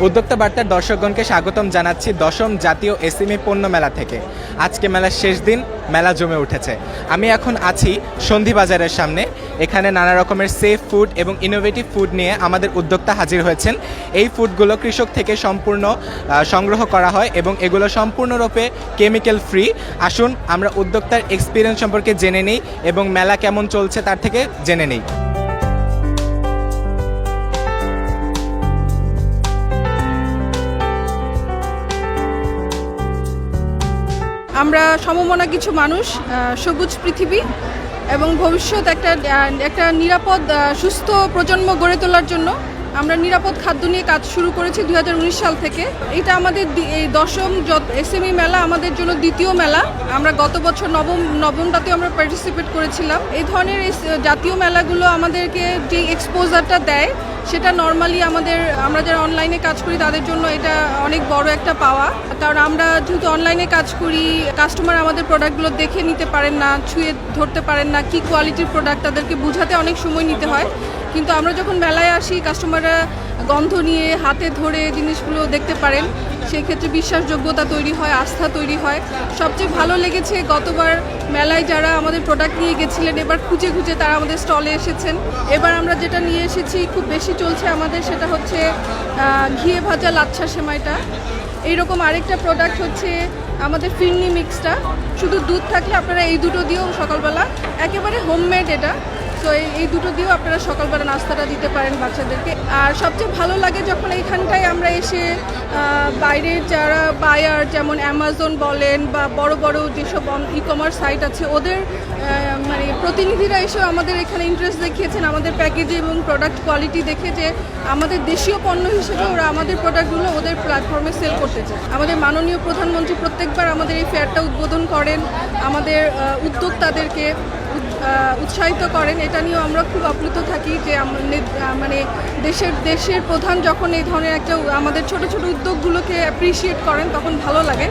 উদ্যোক্তা বার্তার দর্শকগণকে স্বাগতম জানাচ্ছি দশম জাতীয় এসএমই পণ্য মেলা থেকে। আজকে মেলার শেষ দিন, মেলা জমে উঠেছে। আমি এখন আছি সন্ধি বাজারের সামনে। এখানে নানা রকমের সেফ ফুড এবং ইনোভেটিভ ফুড নিয়ে আমাদের উদ্যোক্তা হাজির হয়েছেন। এই ফুডগুলো কৃষক থেকে সম্পূর্ণ সংগ্রহ করা হয় এবং এগুলো সম্পূর্ণরূপে কেমিক্যাল ফ্রি। আসুন আমরা উদ্যোক্তার এক্সপিরিয়েন্স সম্পর্কে জেনে নিই এবং মেলা কেমন চলছে তার থেকে জেনে নিই। আমরা সমমনা কিছু মানুষ, সবুজ পৃথিবী এবং ভবিষ্যৎ একটা নিরাপদ সুস্থ প্রজন্ম গড়ে তোলার জন্য আমরা নিরাপদ খাদ্য নিয়ে কাজ শুরু করেছি 2019 সাল থেকে। এটা আমাদের এই দশম এসএমই মেলা আমাদের জন্য দ্বিতীয় মেলা। আমরা গত বছর নবমটাতেও আমরা পার্টিসিপেট করেছিলাম। এই ধরনের জাতীয় মেলাগুলো আমাদেরকে যে এক্সপোজারটা দেয় সেটা নর্মালি আমরা যারা অনলাইনে কাজ করি তাদের জন্য এটা অনেক বড় একটা পাওয়া। কারণ আমরা যেহেতু অনলাইনে কাজ করি, কাস্টমার আমাদের প্রোডাক্টগুলো দেখে নিতে পারেন না, ছুঁয়ে ধরতে পারেন না, কি কোয়ালিটির প্রোডাক্ট তাদেরকে বোঝাতে অনেক সময় নিতে হয়। কিন্তু আমরা যখন মেলায় আসি, কাস্টমাররা গন্ধ নিয়ে হাতে ধরে জিনিসগুলো দেখতে পারেন। সেই ক্ষেত্রে বিশ্বাসযোগ্যতা তৈরি হয়, আস্থা তৈরি হয়। সবচেয়ে ভালো লেগেছে গতবার মেলায় যারা আমাদের প্রোডাক্ট নিয়ে গেছিলেন, এবার খুঁজে খুঁজে তারা আমাদের স্টলে এসেছেন। এবার আমরা যেটা নিয়ে এসেছি খুব বেশি চলছে আমাদের, সেটা হচ্ছে ঘিয়ে ভাজা লাচ্ছা সেমাইটা। এইরকম আরেকটা প্রোডাক্ট হচ্ছে আমাদের ফিরনি মিক্সটা। শুধু দুধ থাকলে আপনারা এই দুটো দিয়েও সকালবেলা, একেবারে হোমমেড এটা, তো এই দুটো দিয়েও আপনারা সকালবেলা নাস্তাটা দিতে পারেন বাচ্চাদেরকে। আর সবচেয়ে ভালো লাগে যখন এইখানটায় আমরা এসে বাইরের যারা বায়ার, যেমন অ্যামাজন বলেন বা বড় বড় যেসব ই কমার্স সাইট আছে, ওদের মানে প্রতিনিধিরা এসেও আমাদের এখানে ইন্টারেস্ট দেখিয়েছেন আমাদের প্যাকেজে এবং প্রোডাক্ট কোয়ালিটি দেখে, যে আমাদের দেশীয় পণ্য হিসেবে ওরা আমাদের প্রোডাক্টগুলো ওদের প্ল্যাটফর্মে সেল করতে চায়। আমাদের মাননীয় প্রধানমন্ত্রী প্রত্যেকবার আমাদের এই ফেয়ারটা উদ্বোধন করেন, আমাদের উদ্যোক্তাদেরকে উৎসাহিত করেন। এটা নিয়েও আমরা খুব আপ্লুত থাকি যে মানে দেশের প্রধান যখন এই ধরনের একটা আমাদের ছোট ছোট উদ্যোগগুলোকে অ্যাপ্রিসিয়েট করেন তখন ভালো লাগে।